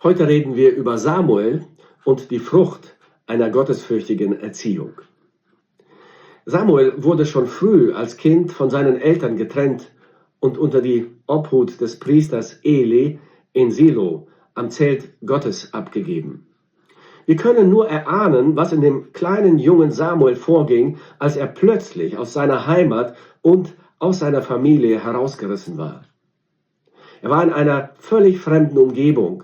Heute reden wir über Samuel und die Frucht einer gottesfürchtigen Erziehung. Samuel wurde schon früh als Kind von seinen Eltern getrennt und unter die Obhut des Priesters Eli in Silo am Zelt Gottes abgegeben. Wir können nur erahnen, was in dem kleinen jungen Samuel vorging, als er plötzlich aus seiner Heimat und aus seiner Familie herausgerissen war. Er war in einer völlig fremden Umgebung,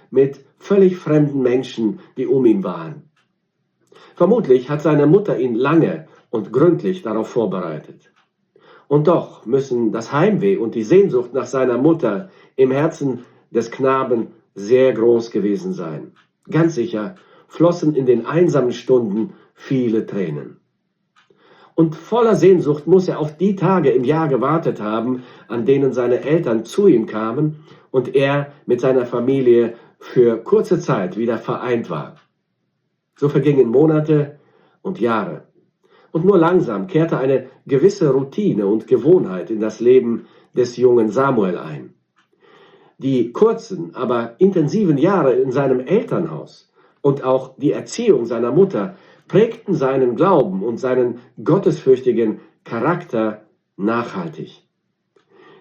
mit völlig fremden Menschen, die um ihn waren. Vermutlich hat seine Mutter ihn lange und gründlich darauf vorbereitet. Und doch müssen das Heimweh und die Sehnsucht nach seiner Mutter im Herzen des Knaben sehr groß gewesen sein. Ganz sicher flossen in den einsamen Stunden viele Tränen. Und voller Sehnsucht muss er auf die Tage im Jahr gewartet haben, an denen seine Eltern zu ihm kamen und er mit seiner Familie für kurze Zeit wieder vereint war. So vergingen Monate und Jahre. Und nur langsam kehrte eine gewisse Routine und Gewohnheit in das Leben des jungen Samuel ein. Die kurzen, aber intensiven Jahre in seinem Elternhaus und auch die Erziehung seiner Mutter prägten seinen Glauben und seinen gottesfürchtigen Charakter nachhaltig.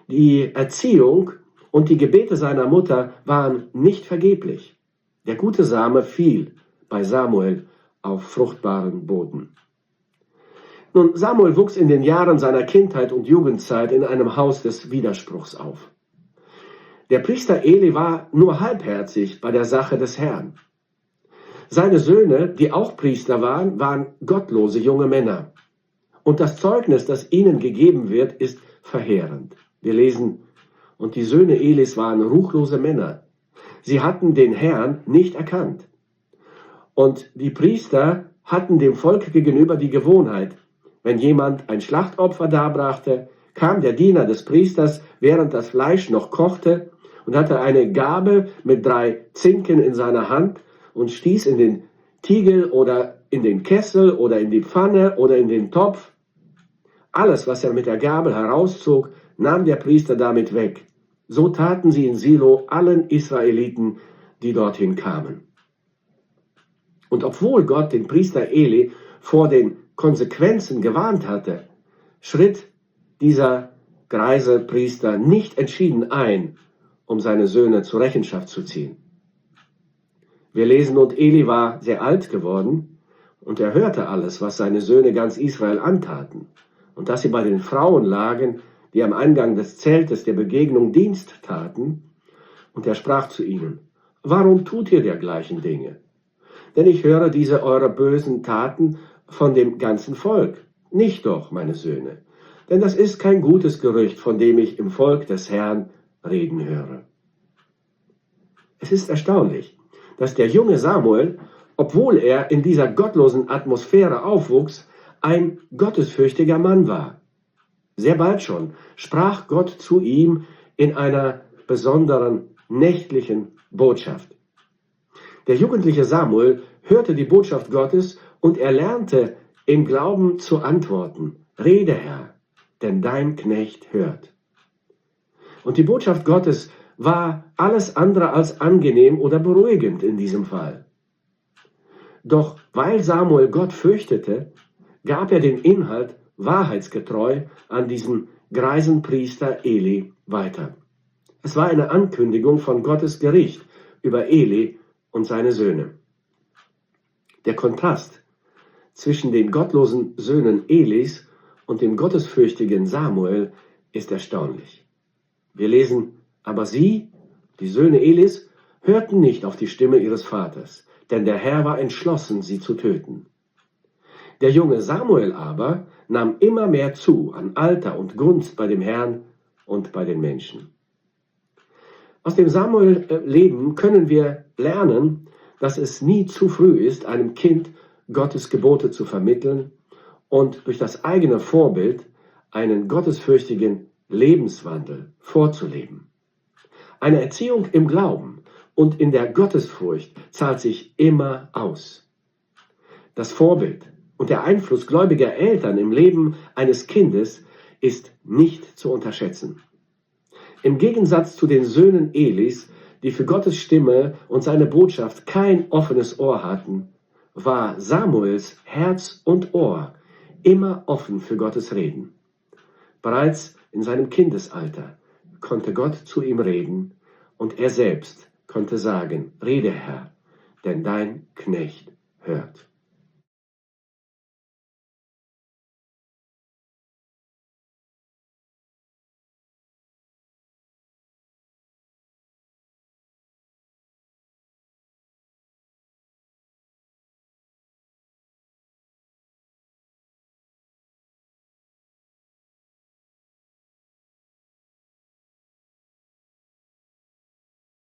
Die Erziehung und die Gebete seiner Mutter waren nicht vergeblich. Der gute Same fiel bei Samuel auf fruchtbaren Boden. Nun, Samuel wuchs in den Jahren seiner Kindheit und Jugendzeit in einem Haus des Widerspruchs auf. Der Priester Eli war nur halbherzig bei der Sache des Herrn. Seine Söhne, die auch Priester waren, waren gottlose junge Männer. Und das Zeugnis, das ihnen gegeben wird, ist verheerend. Wir lesen: Und die Söhne Elis waren ruchlose Männer. Sie hatten den Herrn nicht erkannt. Und die Priester hatten dem Volk gegenüber die Gewohnheit, wenn jemand ein Schlachtopfer darbrachte, kam der Diener des Priesters, während das Fleisch noch kochte, und hatte eine Gabel mit 3 Zinken in seiner Hand und stieß in den Tiegel oder in den Kessel oder in die Pfanne oder in den Topf. Alles, was er mit der Gabel herauszog, nahm der Priester damit weg. So taten sie in Silo allen Israeliten, die dorthin kamen. Und obwohl Gott den Priester Eli vor den Konsequenzen gewarnt hatte, schritt dieser greise Priester nicht entschieden ein, um seine Söhne zur Rechenschaft zu ziehen. Wir lesen: Und Eli war sehr alt geworden, und er hörte alles, was seine Söhne ganz Israel antaten, und dass sie bei den Frauen lagen, die am Eingang des Zeltes der Begegnung Dienst taten. Und er sprach zu ihnen: Warum tut ihr dergleichen Dinge? Denn ich höre diese eure bösen Taten von dem ganzen Volk. Nicht doch, meine Söhne, denn das ist kein gutes Gerücht, von dem ich im Volk des Herrn reden höre. Es ist erstaunlich, dass der junge Samuel, obwohl er in dieser gottlosen Atmosphäre aufwuchs, ein gottesfürchtiger Mann war. Sehr bald schon sprach Gott zu ihm in einer besonderen nächtlichen Botschaft. Der jugendliche Samuel hörte die Botschaft Gottes und er lernte im Glauben zu antworten: Rede, Herr, denn dein Knecht hört. Und die Botschaft Gottes war alles andere als angenehm oder beruhigend in diesem Fall. Doch weil Samuel Gott fürchtete, gab er den Inhalt wahrheitsgetreu an diesen greisen Priester Eli weiter. Es war eine Ankündigung von Gottes Gericht über Eli und seine Söhne. Der Kontrast zwischen den gottlosen Söhnen Elis und dem gottesfürchtigen Samuel ist erstaunlich. Wir lesen: Aber sie, die Söhne Elis, hörten nicht auf die Stimme ihres Vaters, denn der Herr war entschlossen, sie zu töten. Der junge Samuel aber nahm immer mehr zu an Alter und Gunst bei dem Herrn und bei den Menschen. Aus dem Samuel-Leben können wir lernen, dass es nie zu früh ist, einem Kind Gottes Gebote zu vermitteln und durch das eigene Vorbild einen gottesfürchtigen Lebenswandel vorzuleben. Eine Erziehung im Glauben und in der Gottesfurcht zahlt sich immer aus. Das Vorbild und der Einfluss gläubiger Eltern im Leben eines Kindes ist nicht zu unterschätzen. Im Gegensatz zu den Söhnen Elis, die für Gottes Stimme und seine Botschaft kein offenes Ohr hatten, war Samuels Herz und Ohr immer offen für Gottes Reden. Bereits in seinem Kindesalter konnte Gott zu ihm reden und er selbst konnte sagen: Rede, Herr, denn dein Knecht hört.